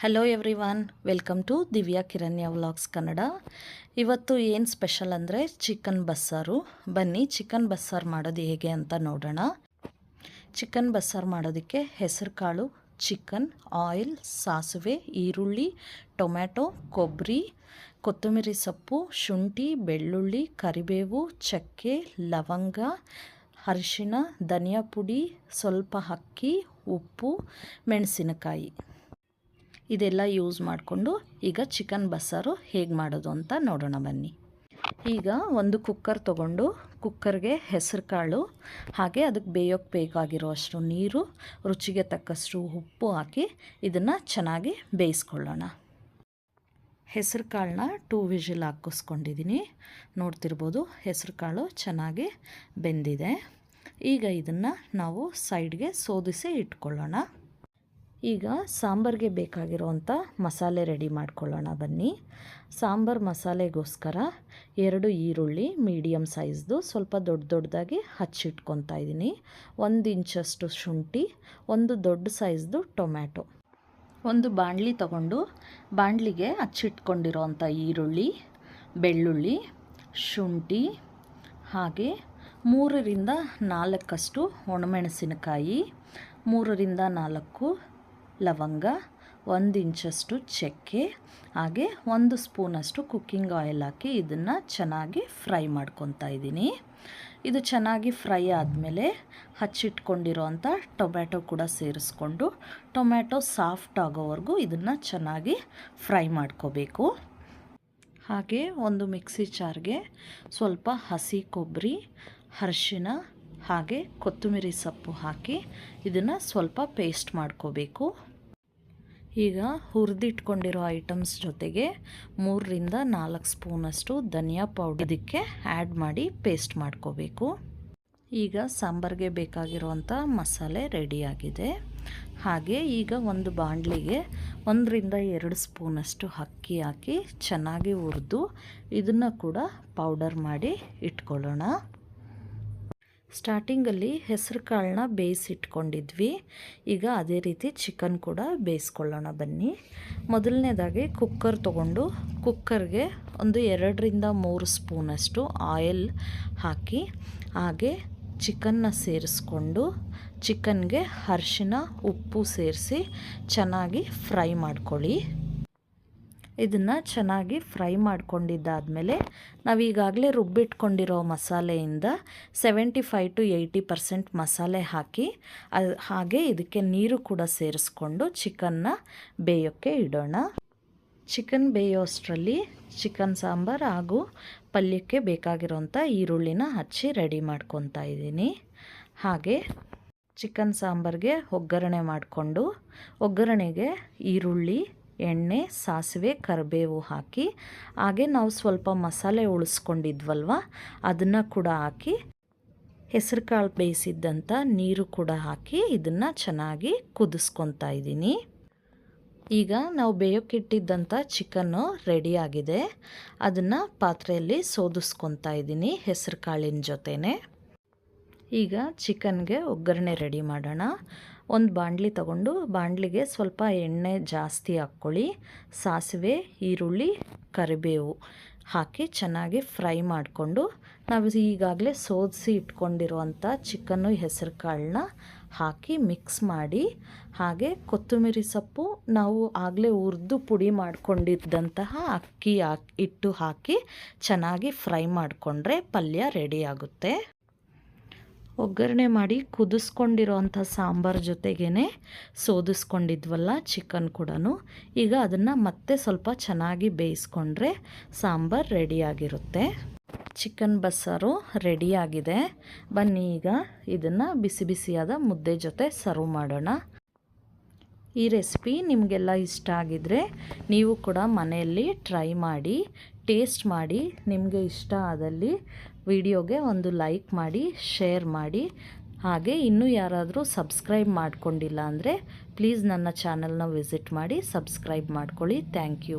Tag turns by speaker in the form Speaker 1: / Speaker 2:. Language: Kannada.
Speaker 1: Hello everyone, welcome to Divya Kiranya vlogs Kannada. ಇವತ್ತು ಏನು ಸ್ಪೆಷಲ್ ಅಂದರೆ ಚಿಕನ್ ಬಸ್ಸಾರು. ಬನ್ನಿ ಚಿಕನ್ ಬಸ್ಸಾರು ಮಾಡೋದು ಹೇಗೆ ಅಂತ ನೋಡೋಣ. ಚಿಕನ್ ಬಸ್ಸಾರು ಮಾಡೋದಕ್ಕೆ ಹೆಸರು ಕಾಳು, ಚಿಕನ್, ಆಯಿಲ್, ಸಾಸಿವೆ, ಈರುಳ್ಳಿ, ಟೊಮ್ಯಾಟೊ, ಕೊಬ್ಬರಿ, ಕೊತ್ತಂಬರಿ ಸೊಪ್ಪು, ಶುಂಠಿ, ಬೆಳ್ಳುಳ್ಳಿ, ಕರಿಬೇವು, ಚಕ್ಕೆ, ಲವಂಗ, ಅರಿಶಿಣ, ಧನಿಯಾ ಪುಡಿ, ಸ್ವಲ್ಪ ಅಕ್ಕಿ, ಉಪ್ಪು, ಮೆಣಸಿನಕಾಯಿ ಇದೆಲ್ಲ ಯೂಸ್ ಮಾಡಿಕೊಂಡು ಈಗ ಚಿಕನ್ ಬಸ್ಸಾರು ಹೇಗೆ ಮಾಡೋದು ಅಂತ ನೋಡೋಣ ಬನ್ನಿ. ಈಗ ಒಂದು ಕುಕ್ಕರ್ ತೊಗೊಂಡು ಕುಕ್ಕರ್ಗೆ ಹೆಸರು ಕಾಳು ಹಾಗೆ ಅದಕ್ಕೆ ಬೇಯೋಕ್ಕೆ ಬೇಕಾಗಿರೋ ಅಷ್ಟು ನೀರು, ರುಚಿಗೆ ತಕ್ಕಷ್ಟು ಉಪ್ಪು ಹಾಕಿ ಇದನ್ನು ಚೆನ್ನಾಗಿ ಬೇಯಿಸ್ಕೊಳ್ಳೋಣ. ಹೆಸರು ಕಾಳನ್ನ 2 ವಿಷಲ್ ಹಾಕಿಸ್ಕೊಂಡಿದ್ದೀನಿ. ನೋಡ್ತಿರ್ಬೋದು ಹೆಸರು ಕಾಳು ಚೆನ್ನಾಗಿ ಬೆಂದಿದೆ. ಈಗ ಇದನ್ನು ನಾವು ಸೈಡ್ಗೆ ಸೋದಿಸಿ ಇಟ್ಕೊಳ್ಳೋಣ. ಈಗ ಸಾಂಬಾರಿಗೆ ಬೇಕಾಗಿರುವಂಥ ಮಸಾಲೆ ರೆಡಿ ಮಾಡ್ಕೊಳ್ಳೋಣ ಬನ್ನಿ. ಸಾಂಬಾರು ಮಸಾಲೆಗೋಸ್ಕರ 2 ಈರುಳ್ಳಿ ಮೀಡಿಯಮ್ ಸೈಜ್ದು ಸ್ವಲ್ಪ ದೊಡ್ಡದಾಗಿ ಹಚ್ಚಿಟ್ಕೊತಾ ಇದ್ದೀನಿ. 1 ಇಂಚಷ್ಟು ಶುಂಠಿ, 1 ದೊಡ್ಡ ಸೈಜ್ದು ಟೊಮ್ಯಾಟೊ. ಒಂದು ಬಾಣಲಿ ತಗೊಂಡು ಬಾಣಲಿಗೆ ಹಚ್ಚಿಟ್ಕೊಂಡಿರೋವಂಥ ಈರುಳ್ಳಿ, ಬೆಳ್ಳುಳ್ಳಿ, ಶುಂಠಿ ಹಾಗೆ 3 ರಿಂದ 4 ಒಣಮೆಣಸಿನಕಾಯಿ, 3 ರಿಂದ 4 ಲವಂಗ, 1 ಇಂಚಷ್ಟು ಚಕ್ಕೆ ಹಾಗೆ 1 ಸ್ಪೂನಷ್ಟು ಕುಕ್ಕಿಂಗ್ ಆಯಿಲ್ ಹಾಕಿ ಇದನ್ನು ಚೆನ್ನಾಗಿ ಫ್ರೈ ಮಾಡ್ಕೊತಾ ಇದ್ದೀನಿ. ಇದು ಚೆನ್ನಾಗಿ ಫ್ರೈ ಆದಮೇಲೆ ಹಚ್ಚಿಟ್ಕೊಂಡಿರೋವಂಥ ಟೊಮ್ಯಾಟೊ ಕೂಡ ಸೇರಿಸ್ಕೊಂಡು ಟೊಮ್ಯಾಟೊ ಸಾಫ್ಟ್ ಆಗೋವರೆಗೂ ಇದನ್ನು ಚೆನ್ನಾಗಿ ಫ್ರೈ ಮಾಡ್ಕೋಬೇಕು. ಹಾಗೆ ಒಂದು ಮಿಕ್ಸಿ ಜಾರ್ಗೆ ಸ್ವಲ್ಪ ಹಸಿ ಕೊಬ್ಬರಿ, ಅರಿಶಿಣ ಹಾಗೆ ಕೊತ್ತಂಬರಿ ಸೊಪ್ಪು ಹಾಕಿ ಇದನ್ನು ಸ್ವಲ್ಪ ಪೇಸ್ಟ್ ಮಾಡ್ಕೋಬೇಕು. ಈಗ ಹುರಿದಿಟ್ಕೊಂಡಿರೋ ಐಟಮ್ಸ್ ಜೊತೆಗೆ 3 ರಿಂದ 4 ಸ್ಪೂನಷ್ಟು ಧನಿಯಾ ಪೌಡರ್ ಇದಕ್ಕೆ ಆ್ಯಡ್ ಮಾಡಿ ಪೇಸ್ಟ್ ಮಾಡ್ಕೋಬೇಕು. ಈಗ ಸಾಂಬಾರಿಗೆ ಬೇಕಾಗಿರುವಂಥ ಮಸಾಲೆ ರೆಡಿಯಾಗಿದೆ. ಹಾಗೆ ಈಗ ಒಂದು ಬಾಣಲಿಗೆ 1 ರಿಂದ 2 ಸ್ಪೂನಷ್ಟು ಅಕ್ಕಿ ಹಾಕಿ ಚೆನ್ನಾಗಿ ಹುರಿದು ಇದನ್ನು ಕೂಡ ಪೌಡರ್ ಮಾಡಿ ಇಟ್ಕೊಳ್ಳೋಣ. ಸ್ಟಾರ್ಟಿಂಗಲ್ಲಿ ಹೆಸರು ಕಾಳನ್ನ ಬೇಯಿಸಿಟ್ಕೊಂಡಿದ್ವಿ. ಈಗ ಅದೇ ರೀತಿ ಚಿಕನ್ ಕೂಡ ಬೇಯಿಸ್ಕೊಳ್ಳೋಣ ಬನ್ನಿ. ಮೊದಲನೇದಾಗಿ ಕುಕ್ಕರ್ ತೊಗೊಂಡು ಕುಕ್ಕರ್ಗೆ ಒಂದು 2 ರಿಂದ 3 ಸ್ಪೂನಷ್ಟು ಆಯಿಲ್ ಹಾಕಿ ಹಾಗೆ ಚಿಕನ್ನ ಸೇರಿಸ್ಕೊಂಡು ಚಿಕನ್ಗೆ ಅರಿಶಿಣ ಉಪ್ಪು ಸೇರಿಸಿ ಚೆನ್ನಾಗಿ ಫ್ರೈ ಮಾಡ್ಕೊಳ್ಳಿ. ಇದನ್ನು ಚೆನ್ನಾಗಿ ಫ್ರೈ ಮಾಡ್ಕೊಂಡಿದ್ದಾದಮೇಲೆ ನಾವೀಗಾಗಲೇ ರುಬ್ಬಿಟ್ಕೊಂಡಿರೋ ಮಸಾಲೆಯಿಂದ 75 to 80% ಮಸಾಲೆ ಹಾಕಿ ಹಾಗೆ ಇದಕ್ಕೆ ನೀರು ಕೂಡ ಸೇರಿಸ್ಕೊಂಡು ಚಿಕನ್ನ ಬೇಯೋಕ್ಕೆ ಇಡೋಣ. ಚಿಕನ್ ಬೇಯೋಷ್ಟರಲ್ಲಿ ಚಿಕನ್ ಸಾಂಬಾರು ಹಾಗೂ ಪಲ್ಯಕ್ಕೆ ಬೇಕಾಗಿರೋಂಥ ಈರುಳ್ಳಿನ ಹಚ್ಚಿ ರೆಡಿ ಮಾಡ್ಕೊತಾ ಇದ್ದೀನಿ. ಹಾಗೆ ಚಿಕನ್ ಸಾಂಬಾರಿಗೆ ಒಗ್ಗರಣೆ ಮಾಡಿಕೊಂಡು ಒಗ್ಗರಣೆಗೆ ಈರುಳ್ಳಿ, ಎಣ್ಣೆ, ಸಾಸಿವೆ, ಕರಿಬೇವು ಹಾಕಿ ಹಾಗೆ ನಾವು ಸ್ವಲ್ಪ ಮಸಾಲೆ ಉಳಿಸ್ಕೊಂಡಿದ್ವಲ್ವ ಅದನ್ನು ಕೂಡ ಹಾಕಿ ಹೆಸರು ಕಾಳು ಬೇಯಿಸಿದ್ದಂಥ ನೀರು ಕೂಡ ಹಾಕಿ ಇದನ್ನು ಚೆನ್ನಾಗಿ ಕುದಿಸ್ಕೊತಾ ಇದ್ದೀನಿ. ಈಗ ನಾವು ಬೇಯೋಕ್ಕಿಟ್ಟಿದ್ದಂಥ ಚಿಕನ್ನು ರೆಡಿಯಾಗಿದೆ. ಅದನ್ನು ಪಾತ್ರೆಯಲ್ಲಿ ಸೋದಿಸ್ಕೊತಾ ಇದ್ದೀನಿ ಹೆಸರು ಕಾಳಿನ ಜೊತೆನೇ. ಈಗ ಚಿಕನ್ಗೆ ಒಗ್ಗರಣೆ ರೆಡಿ ಮಾಡೋಣ. ಒಂದು ಬಾಣಲಿ ತಗೊಂಡು ಬಾಣಲಿಗೆ ಸ್ವಲ್ಪ ಎಣ್ಣೆ ಜಾಸ್ತಿ ಹಾಕ್ಕೊಳ್ಳಿ. ಸಾಸಿವೆ, ಈರುಳ್ಳಿ, ಕರಿಬೇವು ಹಾಕಿ ಚೆನ್ನಾಗಿ ಫ್ರೈ ಮಾಡಿಕೊಂಡು ನಾವು ಈಗಾಗಲೇ ಸೋದಿಸಿ ಇಟ್ಕೊಂಡಿರುವಂಥ ಚಿಕನ್ನು ಹೆಸರು ಕಾಳನ್ನ ಹಾಕಿ ಮಿಕ್ಸ್ ಮಾಡಿ ಹಾಗೆ ಕೊತ್ತಂಬರಿ ಸೊಪ್ಪು ನಾವು ಆಗಲೇ ಹುರಿದು ಪುಡಿ ಮಾಡ್ಕೊಂಡಿದ್ದಂತಹ ಅಕ್ಕಿ ಹಿಟ್ಟು ಹಾಕಿ ಚೆನ್ನಾಗಿ ಫ್ರೈ ಮಾಡಿಕೊಂಡ್ರೆ ಪಲ್ಯ ರೆಡಿ ಆಗುತ್ತೆ. ಒಗ್ಗರಣೆ ಮಾಡಿ ಕುದಿಸ್ಕೊಂಡಿರೋವಂಥ ಸಾಂಬಾರು ಜೊತೆಗೇ ಸೋದಿಸ್ಕೊಂಡಿದ್ವಲ್ಲ ಚಿಕನ್ ಕೂಡ, ಈಗ ಅದನ್ನು ಮತ್ತೆ ಸ್ವಲ್ಪ ಚೆನ್ನಾಗಿ ಬೇಯಿಸ್ಕೊಂಡ್ರೆ ಸಾಂಬಾರು ರೆಡಿಯಾಗಿರುತ್ತೆ. ಚಿಕನ್ ಬಸ್ಸಾರು ರೆಡಿಯಾಗಿದೆ. ಬನ್ನಿ ಈಗ ಇದನ್ನು ಬಿಸಿ ಬಿಸಿಯಾದ ಮುದ್ದೆ ಜೊತೆ ಸರ್ವ್ ಮಾಡೋಣ. ಈ ರೆಸಿಪಿ ನಿಮಗೆಲ್ಲ ಇಷ್ಟ ಆಗಿದ್ದರೆ ನೀವು ಕೂಡ ಮನೆಯಲ್ಲಿ ಟ್ರೈ ಮಾಡಿ ಟೇಸ್ಟ್ ಮಾಡಿ ನಿಮಗೆ ಇಷ್ಟ ಆದಲ್ಲಿ ವಿಡಿಯೋಗೆ ಒಂದು ಲೈಕ್ ಮಾಡಿ, ಶೇರ್ ಮಾಡಿ. ಹಾಗೆ ಇನ್ನೂ ಯಾರಾದರೂ ಸಬ್ಸ್ಕ್ರೈಬ್ ಮಾಡ್ಕೊಂಡಿಲ್ಲ ಅಂದರೆ ಪ್ಲೀಸ್ ನನ್ನ ಚಾನಲ್ನ ವಿಸಿಟ್ ಮಾಡಿ ಸಬ್ಸ್ಕ್ರೈಬ್ ಮಾಡ್ಕೊಳ್ಳಿ. Thank you.